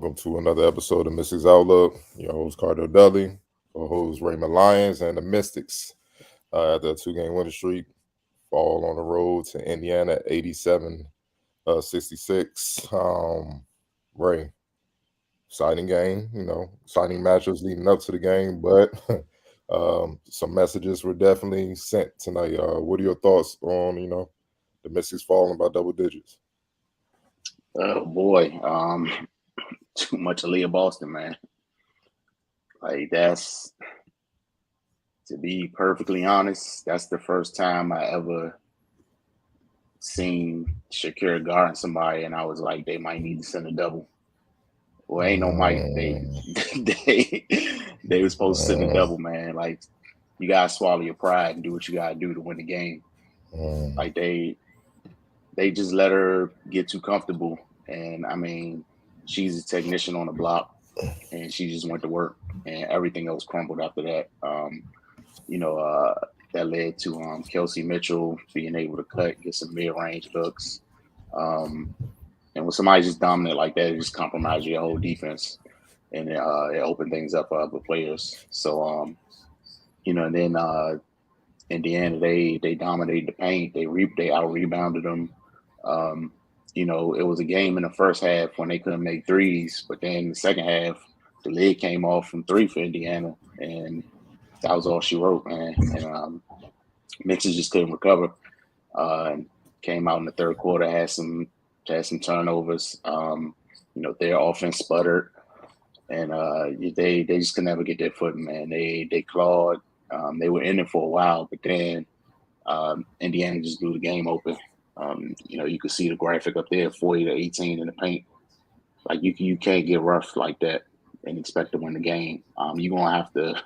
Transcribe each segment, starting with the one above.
welcome to another episode of Mystics Outlook. Your host Carter Dudley, co-host Raymond Lyons, and the Mystics after a two-game winning streak fall on the road to Indiana 87-66. Ray, exciting game, exciting matchups leading up to the game, but some messages were definitely sent tonight. What are your thoughts on, the Mystics falling by double digits? Oh boy, too much Aaliyah Boston, man. Like that's to be perfectly honest, that's the first time I ever seen Shakira guarding somebody, and I was like, they might need to send a double. Well, ain't no might. They Mm, they they were supposed to send a mm, double, man. Like you gotta swallow your pride and do what you gotta do to win the game. mm. Like they just let her get too comfortable, and I mean, she's a technician on the block and she just went to work, and everything else crumbled after that. You know, that led to Kelsey Mitchell being able to cut, get some mid range looks. Um, and when somebody's just dominant like that, it just compromises your whole defense, and it opened things up for other players. So, and then Indiana, they dominated the paint. They out rebounded them. Um, it was a game in the first half when they couldn't make threes, but then the second half, the lid came off from three for Indiana, and that was all she wrote, man. And Mixers just couldn't recover. And came out in the third quarter, had some turnovers. Their offense sputtered, and they just could never get their footing, man. They clawed. They were in it for a while, but then Indiana just blew the game open. You could see the graphic up there, 40-18 in the paint. Like you can't get rough like that and expect to win the game. You're gonna have to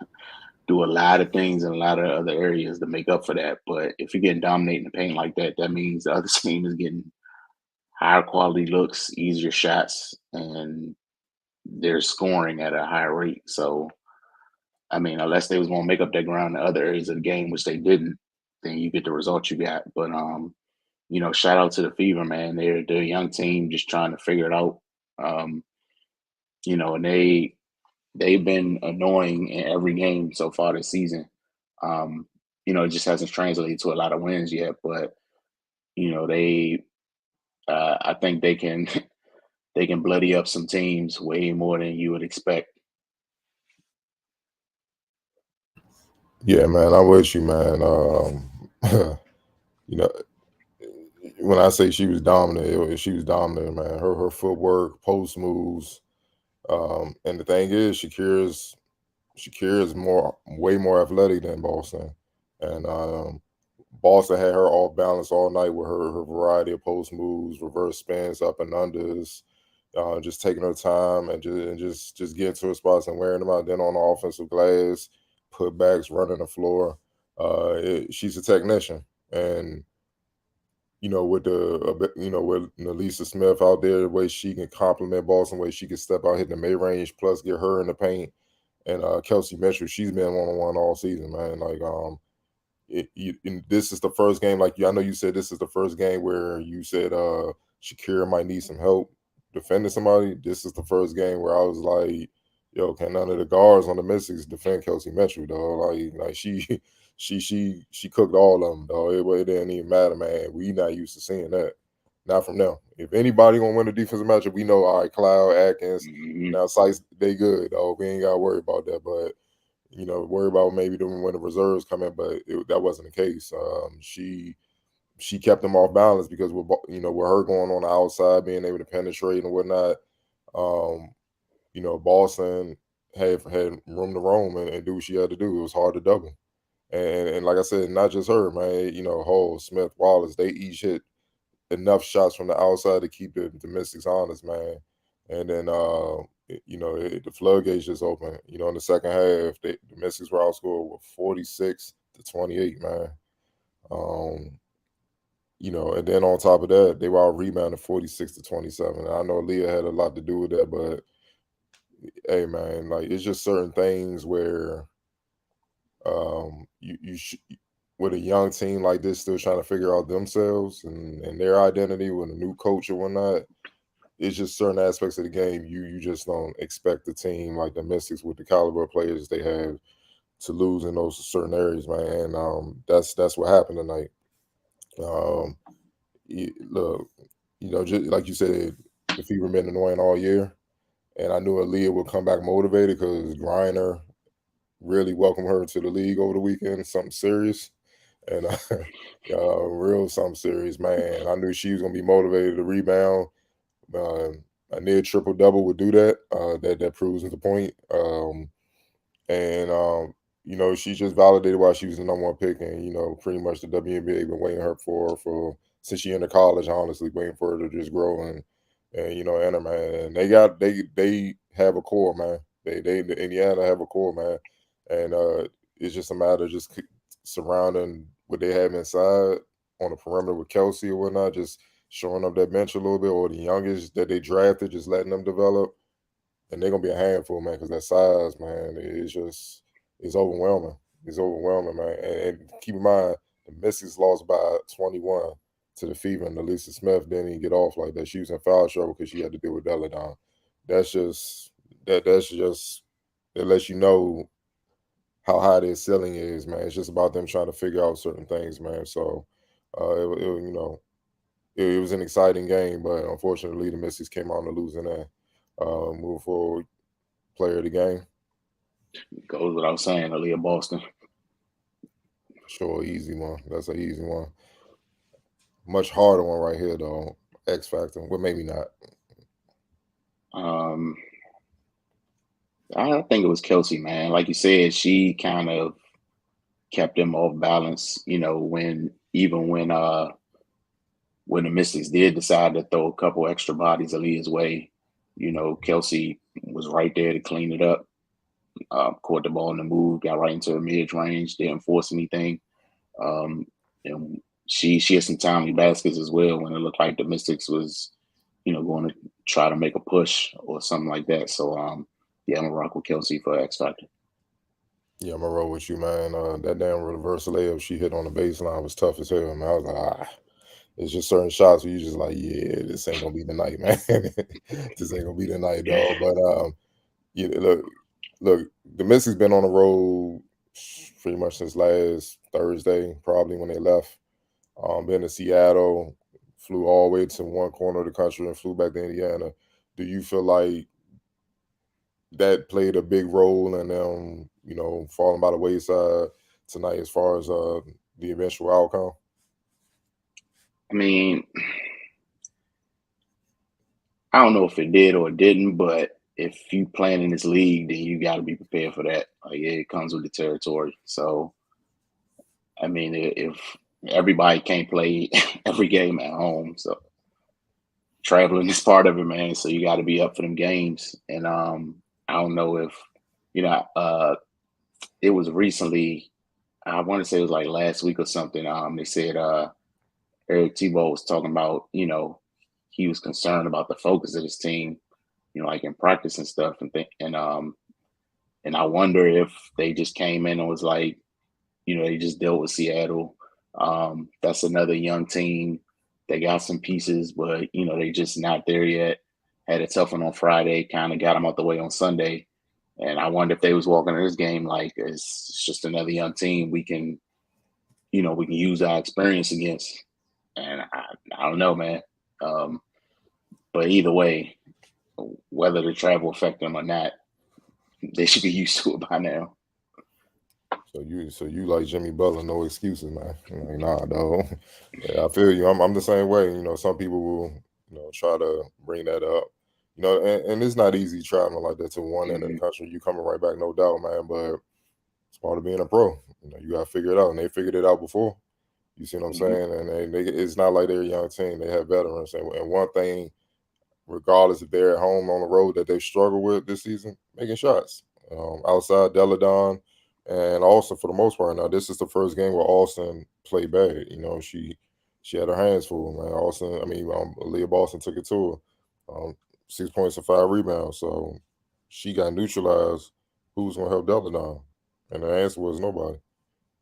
do a lot of things in a lot of other areas to make up for that. But if you're getting dominated in the paint like that, that means the other team is getting higher quality looks, easier shots, and they're scoring at a higher rate. So I mean, unless they was gonna make up their ground in other areas of the game, which they didn't, then you get the result you got. But shout out to the Fever, man. They're a young team just trying to figure it out. Um, and they've been annoying in every game so far this season. Um, it just hasn't translated to a lot of wins yet, but they I think they can they can bloody up some teams way more than you would expect. Yeah, man, I'm with you, man. You know, when I say she was dominant, she was dominant, man. Her footwork, post moves, and the thing is, Shakira's way more athletic than Boston, and Boston had her off balance all night with her variety of post moves, reverse spins, up and unders, just taking her time and just getting to her spots and wearing them out. Then on the offensive glass, putbacks, running the floor. She's a technician, and with with Nelisa Smith out there, the way she can complement Boston, the way she can step out, hit the mid range, plus get her in the paint. And Kelsey Mitchell, she's been 1-on-1 all season, man. Like this is the first game. Like I know you said this is the first game where you said Shakira might need some help defending somebody. This is the first game where I was like, yo, can none of the guards on the Mystics defend Kelsey Mitchell, dog? Like she she cooked all of them, dog. It didn't even matter, man. We not used to seeing that. Not from them. If anybody gonna win a defensive matchup, we know all right, Cloud, Atkins, Hmm. now Sites, they good, dog. We ain't gotta worry about that. But worry about maybe them when the reserves come in, but that wasn't the case. She kept them off balance because with her going on the outside, being able to penetrate and whatnot, um, Boston had room to roam and do what she had to do. It was hard to double, and like I said, not just her, man. Hole, Smith, Wallace, they each hit enough shots from the outside to keep the Mystics honest, man. And then the floodgates just open. In the second half, the Mystics were outscored with 46-28, man. Um, and then on top of that, they were out rebounded 46-27. I know Leah had a lot to do with that, but hey, man, like it's just certain things where with a young team like this still trying to figure out themselves and their identity with a new coach or whatnot, it's just certain aspects of the game you just don't expect the team like the Mystics with the caliber of players they have to lose in those certain areas, man. And that's what happened tonight. Um, look, just like you said, the fever been annoying all year, and I knew Aaliyah would come back motivated because Griner really welcomed her to the league over the weekend. Something serious, and real something serious, man. I knew she was gonna be motivated to rebound. Uh, a near triple double would do that. That proves the point. And she just validated why she was the number one pick, and pretty much the WNBA been waiting her for since she entered college. Honestly, waiting for her to just grow and enter, man. And they have a core, man. They Indiana have a core, man, and it's just a matter of just surrounding what they have inside on the perimeter with Kelsey or whatnot, just showing up that bench a little bit, or the youngest that they drafted, just letting them develop, and they're gonna be a handful, man, because that size, man, it's overwhelming. It's overwhelming, man. And keep in mind, the Mystics lost by 21 to the Fever, and Elisa Smith didn't even get off like that. She was in foul trouble because she had to deal with Deladon. That's just that's just it lets you know how high their ceiling is, man. It's just about them trying to figure out certain things, man. So, it was an exciting game, but unfortunately, the Mystics came out on the losing end. Move forward, player of the game, Goes without saying, Aaliyah Boston. sure, easy one. That's an easy one. Much harder one right here, though. X Factor. Well, maybe not. Um, I think it was Kelsey, man. Like you said, she kind of kept them off balance. When the Mystics did decide to throw a couple extra bodies Aaliyah's way, Kelsey was right there to clean it up. Caught the ball in the move, got right into her mid range, didn't force anything. Um, and she had some timely baskets as well when it looked like the Mystics was, going to try to make a push or something like that. So yeah, I'm gonna rock with Kelsey for X Factor. Yeah, I'm gonna roll with you, man. That damn reverse layup she hit on the baseline was tough as hell, man. I was like, it's just certain shots where you just like, yeah, this ain't gonna be the night, man. This ain't gonna be the night, dog. But look, the Mystics been on the road pretty much since last Thursday, probably when they left. Been to Seattle, flew all the way to one corner of the country and flew back to Indiana. Do you feel like that played a big role in them, falling by the wayside tonight as far as the eventual outcome? I mean, I don't know if it did or it didn't, but if you playing in this league, then you got to be prepared for that. Like, yeah, it comes with the territory. So, I mean, if everybody can't play every game at home, so traveling is part of it, man. So you got to be up for them games. And I don't know if you know. It was recently. I want to say it was like last week or something. They said Eric Tebow was talking about, he was concerned about the focus of his team, like in practice and stuff, and I wonder if they just came in and was like, they just dealt with Seattle. That's another young team. They got some pieces, but they just not there yet. Had a tough one on Friday, kind of got them out the way on Sunday. And I wonder if they was walking in this game like it's just another young team we can use our experience against. And I don't know, man. Um, but either way, whether the travel affect them or not, they should be used to it by now. So you like Jimmy Butler, no excuses, man. I'm like, nah, dog. Yeah, I feel you. I'm the same way. Some people will, try to bring that up. And it's not easy traveling like that to one end of the Hmm. country. You coming right back, no doubt, man. But it's part of being a pro. You gotta figure it out. And they figured it out before. You see what I'm Hmm. saying? And it's not like they're a young team. They have veterans. And one thing, regardless if they're at home on the road that they've struggled with this season, making shots. Outside Deladon, and also for the most part, now this is the first game where Austin played bad. She had her hands full, man. Leah Boston took it to her. 6 points and 5 rebounds. So she got neutralized. Who's gonna help Deladon? And the answer was nobody.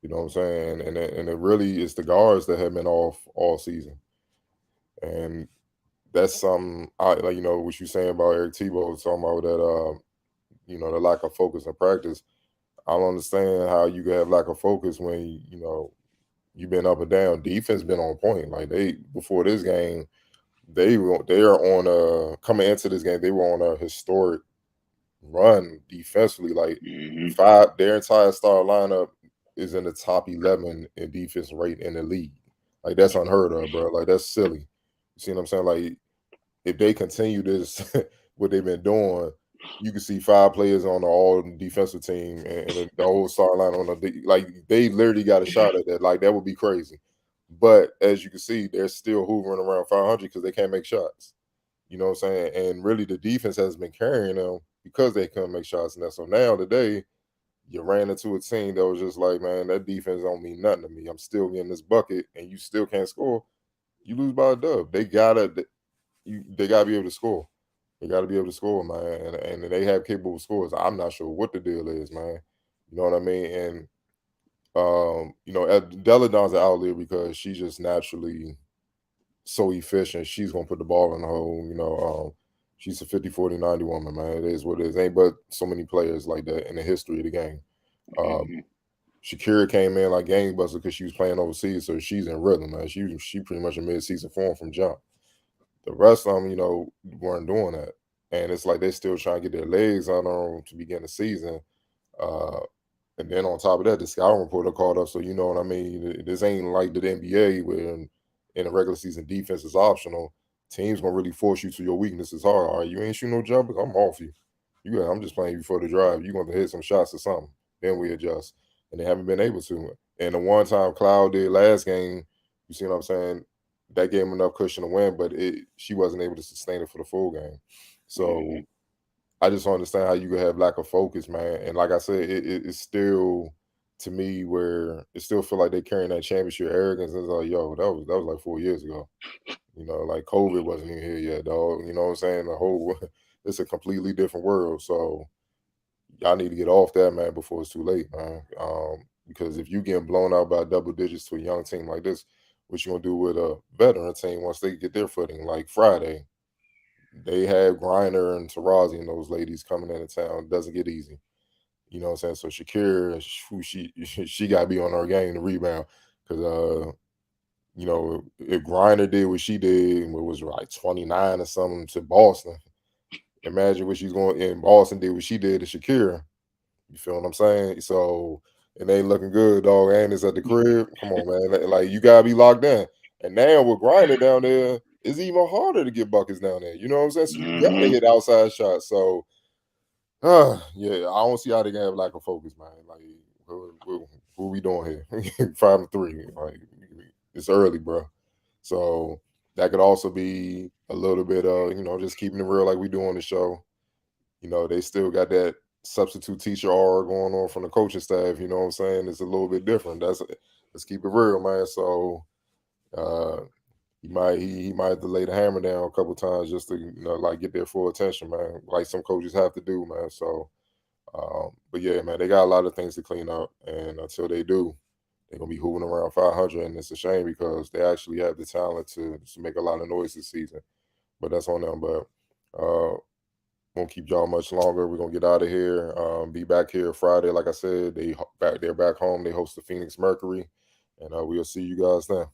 You know what I'm saying? And it really is the guards that have been off all season. And that's something I like. What you saying about Eric Tebow talking about that. The lack of focus in practice. I don't understand how you can have lack of focus when you've been up and down. Defense been on point. Like they before this game, they are on coming into this game. They were on a historic run defensively. Like Hmm. their entire star lineup is in the top 11 in defense rate in the league. Like that's unheard of, bro. Like that's silly. You see what I'm saying? Like if they continue this, what they've been doing, you can see 5 players on the all defensive team and the whole star line on like they literally got a shot at that. Like that would be crazy. But as you can see, they're still hoovering around 500 because they can't make shots. You know what I'm saying? And really, the defense has been carrying them because they couldn't make shots. And that so now today, you ran into a team that was just like, man, that defense don't mean nothing to me. I'm still getting this bucket, and you still can't score. You lose by a dub. They gotta be able to score. They gotta be able to score, man. And they have capable scores. I'm not sure what the deal is, man. You know what I mean? And Deladon's an outlier because she's just naturally so efficient. She's gonna put the ball in the hole. She's a 50-40-90 woman, man. It is what it is. Ain't but so many players like that in the history of the game. Um, Hmm. Shakira came in like gangbuster because she was playing overseas, so she's in rhythm, man. She pretty much in mid-season form from jump. The rest of them, weren't doing that, and it's like they still trying to get their legs on them to begin the season. Uh, and then on top of that, the scouting reporter called up. So you know what I mean. This ain't like the NBA where in the regular season defense is optional. Teams gonna really force you to your weaknesses hard. All right, you ain't shooting no jumpers. I'm off you. I'm just playing you for the drive. You gonna hit some shots or something. Then we adjust. And they haven't been able to. And the one time Cloud did last game, you see what I'm saying? That gave him enough cushion to win, but she wasn't able to sustain it for the full game. Hmm. So I just don't understand how you could have lack of focus, man. And like I said, it's still to me where it still feel like they carrying that championship arrogance. It's like, yo, that was like 4 years ago. Like COVID wasn't even here yet, dog. You know what I'm saying? The whole it's a completely different world. So y'all need to get off that, man, before it's too late, man. Because if you getting blown out by double digits to a young team like this, what you gonna do with a veteran team once they get their footing? Like Friday, they had Griner and Tarazi and those ladies coming into town. Doesn't get easy. You know what I'm saying? So Shakira, who she got to be on her game to rebound because if Griner did what she did, what was it, like 29 or something to Boston. Imagine what she's going in Boston did what she did to Shakira. You feel what I'm saying? So it ain't looking good, dog. And it's at the crib. Come on, man. Like you gotta be locked in. And now with Grindr down there, it's even harder to get buckets down there. You know what I'm saying? So you gotta Hmm. hit outside shots. So yeah, I don't see how they can have lack of focus, man. Like what we doing here? 5-3. Like it's early, bro. So that could also be a little bit of, just keeping it real like we do on the show. They still got that substitute teacher aura going on from the coaching staff. You know what I'm saying? It's a little bit different. Let's keep it real, man. So uh he might have to lay the hammer down a couple times just to like get their full attention, man. Like some coaches have to do, man. So but yeah, man, they got a lot of things to clean up, and until they do, they're gonna be hooving around 500, and it's a shame because they actually have the talent to make a lot of noise this season. But that's on them. But won't keep y'all much longer. We're gonna get out of here. Be back here Friday. Like I said, they're back home. They host the Phoenix Mercury, and we'll see you guys then.